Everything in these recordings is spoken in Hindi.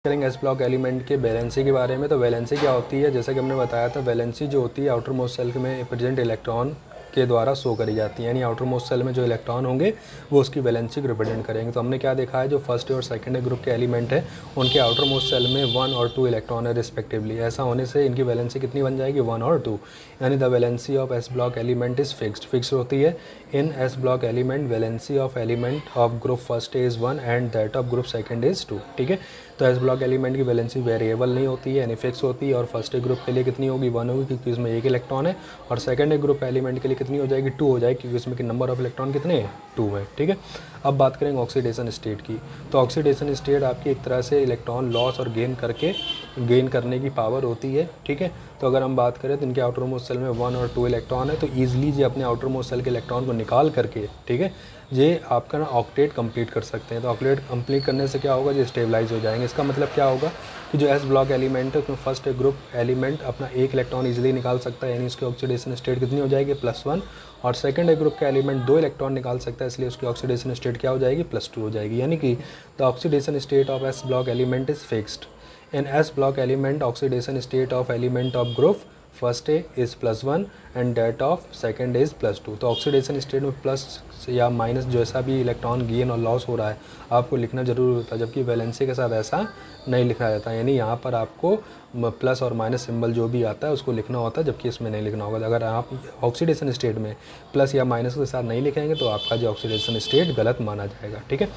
करेंगे एस ब्लॉक एलिमेंट के वैलेंसी के बारे में। तो वैलेंसी क्या होती है, जैसा कि हमने बताया था, वैलेंसी जो होती है आउटर मोस्ट सेल में प्रेजेंट इलेक्ट्रॉन के द्वारा शो करी जाती है, यानी आउटर मोस्ट सेल में जो इलेक्ट्रॉन होंगे वो उसकी वैलेंसी को रिप्रेजेंट करेंगे। तो हमने क्या देखा है, जो फर्स्ट और सेकंड ग्रुप के एलिमेंट है उनके आउटर मोस्ट सेल में 1 और 2 इलेक्ट्रॉन है रिस्पेक्टिवली। ऐसा होने से इनकी वैलेंसी कितनी बन जाएगी, 1 और 2, यानी the valency of S block element is fix होती है। In S block element valency of element of group first is 1 and that of group second is 2। ठीक है, तो एस ब्लॉक एलिमेंट की वैलेंसी वेरिएबल नहीं होती है, यानी फिक्स होती है। और फर्स्ट ग्रुप के लिए कितनी होगी, 1 होगी क्योंकि इसमें एक इलेक्ट्रॉन है। और सेकंड ग्रुप एलिमेंट के लिए कितनी हो जाएगी, 2 हो जाएगी क्योंकि इसमें कि नंबर ऑफ इलेक्ट्रॉन कितने हैं, 2 है। ठीक है, अब बात करेंगे ऑक्सीडेशन स्टेट की। तो ऑक्सीडेशन स्टेट आपकी एक तरह से इलेक्ट्रॉन लॉस और गेन करने की पावर होती है। ठीक है, तो अगर हम बात करें तो इनके आउटर मोस्ट सेल में 1 और 2 इलेक्ट्रॉन है, तो ईजिली ये अपने आउटर मोस्ट सेल के इलेक्ट्रॉन को निकाल करके, ठीक है, ये आपका ना ऑक्टेट कंप्लीट कर सकते हैं। तो ऑक्टेट कंप्लीट करने से क्या होगा, ये स्टेबलाइज हो जाएंगे। इसका मतलब क्या होगा कि जो एस ब्लॉक एलिमेंट है उसमें फर्स्ट ग्रुप एलिमेंट अपना एक इलेक्ट्रॉन इजीली निकाल सकता है, यानी उसकी ऑक्सीडेशन स्टेट कितनी हो जाएगी, +1। और सेकंड ग्रुप का एलिमेंट 2 इलेक्ट्रॉन निकाल सकता है, इसलिए उसकी ऑक्सीडेशन स्टेट क्या हो जाएगी, +2 हो जाएगी। यानी कि the oxidation state of S block element is fixed. In S block element oxidation state of element of group first A is +1 and that of second is +2। तो ऑक्सीडेशन स्टेट में प्लस या माइनस जैसा भी इलेक्ट्रॉन गेन और लॉस हो रहा है आपको लिखना जरूर होता है, जबकि वैलेंसी के साथ ऐसा नहीं लिखा जाता, यानी यहाँ पर आपको प्लस और माइनस सिंबल जो भी आता है उसको लिखना होता है, जबकि इसमें नहीं लिखना होगा। अगर आप ऑक्सीडेशन स्टेट में प्लस या माइनस के साथ नहीं लिखेंगे तो आपका जो ऑक्सीडेशन स्टेट गलत माना जाएगा। ठीक है,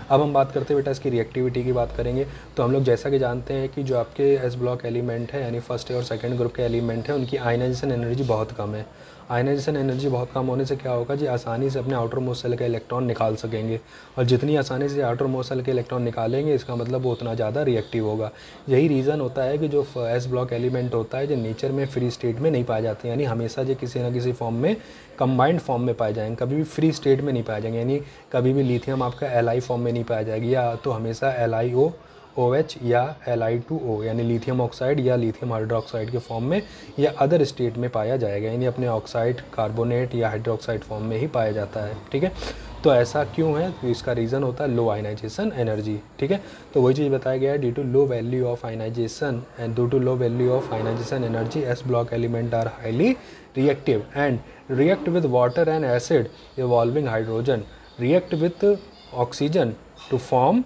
अब हम बात करते हैं बेटा इसकी रिएक्टिविटी की बात करेंगे। तो हम लोग जैसा कि जानते हैं कि जो आपके एस ब्लॉक एलिमेंट है यानी फर्स्ट और सेकंड ग्रुप के एलिमेंट है उनकी आयनाइजेशन एनर्जी बहुत कम है। आयनाइजेशन एनर्जी बहुत कम होने से क्या होगा जी, आसानी से अपने आउटर मोस्ट सेल के इलेक्ट्रॉन निकाल सकेंगे, और जितनी आसानी से आउटर मोस्ट सेल के इलेक्ट्रॉन निकालेंगे इसका मतलब वो उतना ज़्यादा रिएक्टिव होगा। यही रीज़न होता है कि जो एस ब्लॉक एलिमेंट होता है जो नेचर में फ्री स्टेट में नहीं पाए जाते, यानी हमेशा जो किसी ना किसी फॉर्म में कंबाइंड फॉर्म में पाए जाएंगे, कभी भी फ्री स्टेट में नहीं पाए जाएंगे। यानी कभी भी लिथियम आपका Li फॉर्म में नहीं पाया जाएगी, या तो हमेशा LiOH या Li2O यानी लिथियम ऑक्साइड या लिथियम हाइड्रोक्साइड के फॉर्म में या अदर स्टेट में पाया जाएगा, यानी अपने ऑक्साइड कार्बोनेट या हाइड्रोक्साइड फॉर्म में ही पाया जाता है। ठीक है, तो ऐसा क्यों है, तो इसका रीज़न होता है लो आयनाइजेशन एनर्जी। ठीक है, तो वही चीज़ बताया गया है, due to low value of ionization and due to low value of ionization energy S block element are highly reactive and react with water and acid evolving hydrogen, react with oxygen to form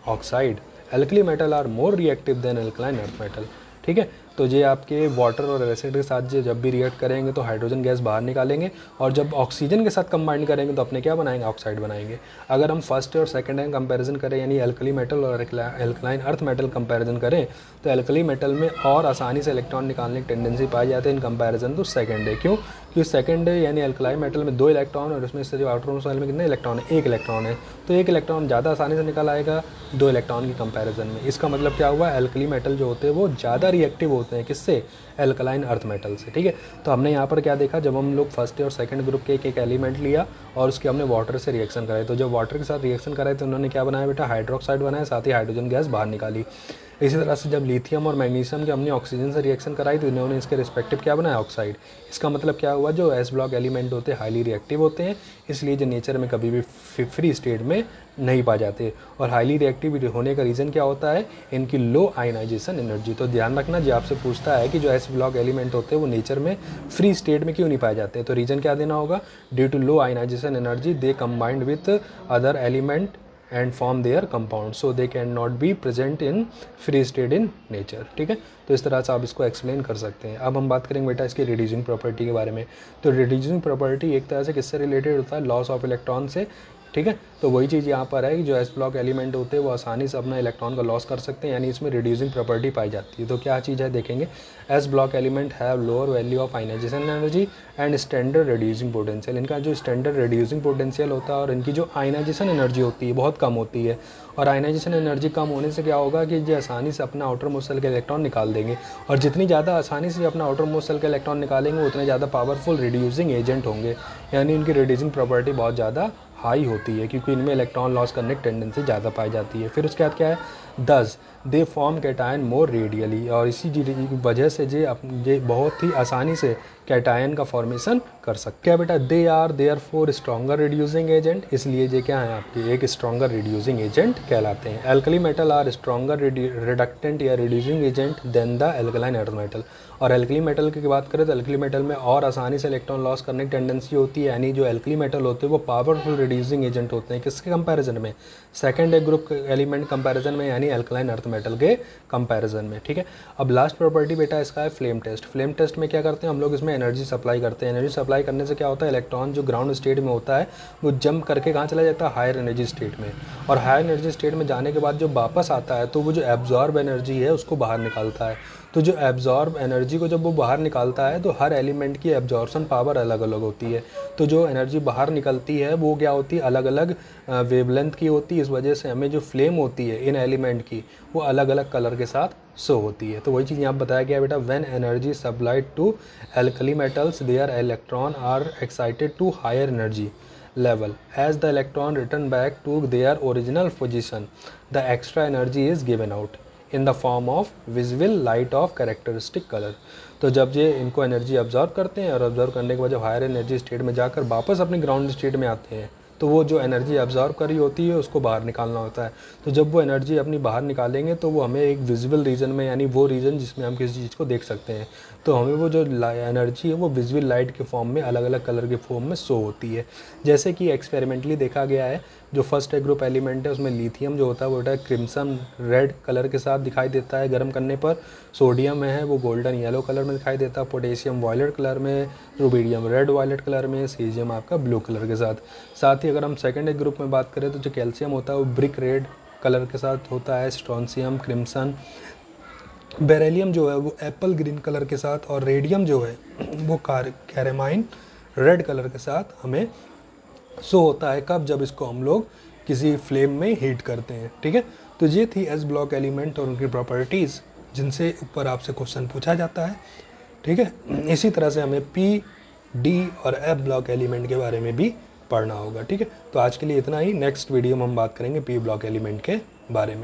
oxide. Alkali metal are more reactive than alkaline earth metal. ठीक है, तो ये आपके वाटर और एसिड के साथ जब भी रिएक्ट करेंगे तो हाइड्रोजन गैस बाहर निकालेंगे, और जब ऑक्सीजन के साथ कंबाइन करेंगे तो अपने क्या बनाएंगे, ऑक्साइड बनाएंगे। अगर हम फर्स्ट और सेकंड हैंड कंपैरिजन करें यानी एल्कली मेटल और एल्कलाइन अर्थ मेटल कंपैरिजन करें तो एल्कली मेटल में और आसानी से इलेक्ट्रॉन निकालने की टेंडेंसी पाई जाती है इन कंपैरिजन तो सेकंड है। क्यों, क्योंकि सेकंड यानी एल्कलाइन मेटल में 2 इलेक्ट्रॉन और उसमें से जो आउटर मोस्ट सेल में कितने इलेक्ट्रॉन है, 1 इलेक्ट्रॉन है, तो 1 इलेक्ट्रॉन ज़्यादा आसानी से निकल आएगा 2 इलेक्ट्रॉन की कंपैरिजन में। इसका मतलब क्या हुआ, एल्कली मेटल जो होते हैं वो ज़्यादा रिएक्टिव होते हैं, किससे, एल्कलाइन अर्थ मेटल से। ठीक है, तो हमने यहाँ पर क्या देखा, जब हम लोग फर्स्ट और सेकंड ग्रुप के एक एलिमेंट लिया और उसके हमने वाटर से रिएक्शन कराए, तो जब वाटर के साथ रिएक्शन कराए तो उन्होंने क्या बनाया बेटा, हाइड्रोक्साइड बनाया, साथ ही हाइड्रोजन गैस बाहर निकाली। इसी तरह से जब लिथियम और मैग्नीशियम के हमने ऑक्सीजन से रिएक्शन कराई तो इन्होंने इसके रिस्पेक्टिव क्या बनाया, ऑक्साइड। इसका मतलब क्या हुआ, जो एस ब्लॉक एलिमेंट होते हैं हाईली रिएक्टिव होते हैं, इसलिए जो नेचर में कभी भी फ्री स्टेट में नहीं पा जाते। और हाईली रिएक्टिव होने का रीज़न क्या होता है, इनकी लो आयनाइजेशन एनर्जी। तो ध्यान रखना, जो आपसे पूछता है कि जो एस ब्लॉक एलिमेंट होते हैं वो नेचर में फ्री स्टेट में क्यों नहीं पाए जाते, तो रीज़न क्या देना होगा, due to low ionization energy they combined with other element and form their compound so they can not be present in free state in nature। ठीक है, तो इस तरह से आप इसको एक्सप्लेन कर सकते हैं। अब हम बात करेंगे बेटा इसकी रिड्यूसिंग प्रॉपर्टी के बारे में। तो रिड्यूसिंग प्रॉपर्टी एक तरह से किससे रिलेटेड होता है, लॉस ऑफ इलेक्ट्रॉन से। ठीक है, तो वही चीज़ यहाँ पर है कि जो एस ब्लॉक एलिमेंट होते हैं वो आसानी से अपना इलेक्ट्रॉन का लॉस कर सकते हैं, यानी इसमें रिड्यूसिंग प्रॉपर्टी पाई जाती है। तो क्या चीज़ है देखेंगे, S block element have lower value of ionization energy and standard reducing potential. इनका जो स्टैंडर्ड रिड्यूसिंग पोटेंशियल होता है और इनकी जो आयनाइजेशन एनर्जी होती है बहुत कम होती है, और आयनाइजेशन एनर्जी कम होने से क्या होगा कि ये आसानी से अपना आउटर मोस्ट सेल के इलेक्ट्रॉन निकाल देंगे, और जितनी ज़्यादा आसानी से अपना आउटर मोस्ट सेल के इलेक्ट्रॉन निकालेंगे उतने ज़्यादा पावरफुल रिड्यूसिंग एजेंट होंगे, यानी इनकी रिड्यूसिंग प्रॉपर्टी बहुत ज़्यादा हाई होती है क्योंकि इनमें इलेक्ट्रॉन लॉस करने की टेंडेंसी ज़्यादा पाई जाती है। फिर उसके बाद क्या है, दस they form cation more radially, और इसी वजह से ये बहुत ही आसानी से कैटायन का फॉर्मेशन कर सकते हैं। क्या बेटा, they are therefore stronger reducing agent, इसलिए ये क्या है आपके एक स्ट्रॉन्गर रिड्यूसिंग एजेंट कहलाते हैं। Alkali metal are stronger reductant या reducing agent than the alkaline earth metal, और एल्कली मेटल की बात करें तो एल्कली मेटल में और आसानी से इलेक्ट्रॉन लॉस करने की टेंडेंसी होती है, यानी जो एल्कली मेटल होते हैं वो पावरफुल रिड्यूसिंग एजेंट होते हैं। किसके कंपैरिजन में, सेकंड ग्रुप एलिमेंट कंपैरिजन में, यानी एल्कलाइन अर्थ मेटल के कंपैरिजन में। ठीक है, अब लास्ट प्रॉपर्टी बेटा इसका है फ्लेम टेस्ट। फ्लेम टेस्ट में क्या करते हैं हम लोग, इसमें एनर्जी सप्लाई करते हैं। एनर्जी सप्लाई करने से क्या होता है, इलेक्ट्रॉन जो ग्राउंड स्टेट में होता है वो जंप करके कहाँ चला जाता है, हायर एनर्जी स्टेट में, और हायर एनर्जी स्टेट में जाने के बाद जो वापस आता है तो वो जो एब्जॉर्ब एनर्जी है उसको बाहर निकालता है। तो जो एब्जॉर्ब एनर्जी को जब वो बाहर निकालता है तो हर एलिमेंट की एब्जॉर्प्शन पावर अलग अलग होती है। तो जो एनर्जी बाहर निकलती है वो क्या होती है, अलग अलग वेवलेंथ की होती है। इस वजह से हमें जो फ्लेम होती है इन एलिमेंट की वो अलग अलग कलर के साथ शो होती है। तो वही चीज़ यहाँ बताया गया बेटा, when energy supplied to alkali metals their electron are excited to higher energy level as the electron return back to their original position, the extra energy is given out in the form of visible light of characteristic color। तो जब ये इनको एनर्जी ऑब्जर्व करते हैं और ऑब्जर्व करने के बाद जब हायर एनर्जी स्टेट में जाकर वापस अपने ग्राउंड स्टेट में आते हैं तो वो जो एनर्जी ऑब्जर्व करी होती है उसको बाहर निकालना होता है। तो जब वो एनर्जी अपनी बाहर निकालेंगे तो वो हमें एक विजिबल रीजन में, यानी वो रीजन जिसमें हम किसी चीज़ को देख सकते हैं, तो हमें वो जो एनर्जी है वो विजिबल लाइट के फॉर्म में अलग अलग कलर के फॉर्म में शो होती है। जैसे कि एक्सपेरिमेंटली देखा गया है, जो फर्स्ट ग्रुप एलिमेंट है उसमें लिथियम जो होता है वो होता है क्रिम्सन रेड कलर के साथ दिखाई देता है गर्म करने पर। सोडियम है वो गोल्डन येलो कलर में दिखाई देता है। पोटेशियम वायलेट कलर में, रुबीडियम रेड वायलेट कलर में, सीजियम आपका ब्लू कलर के साथ। साथ ही अगर हम सेकेंड ग्रुप में बात करें तो जो कैल्शियम होता है वो ब्रिक रेड कलर के साथ होता है। Strontium crimson. बेरेलियम जो है वो एप्पल ग्रीन कलर के साथ, और रेडियम जो है वो कैरेमाइन रेड कलर के साथ हमें शो होता है। कब, जब इसको हम लोग किसी फ्लेम में हीट करते हैं। ठीक है, तो ये थी एस ब्लॉक एलिमेंट और उनकी प्रॉपर्टीज़ जिनसे ऊपर आपसे क्वेश्चन पूछा जाता है। ठीक है, इसी तरह से हमें पी, डी और एफ ब्लॉक एलिमेंट के बारे में भी पढ़ना होगा। ठीक है, तो आज के लिए इतना ही। नेक्स्ट वीडियो में हम बात करेंगे पी ब्लॉक एलिमेंट के बारे में।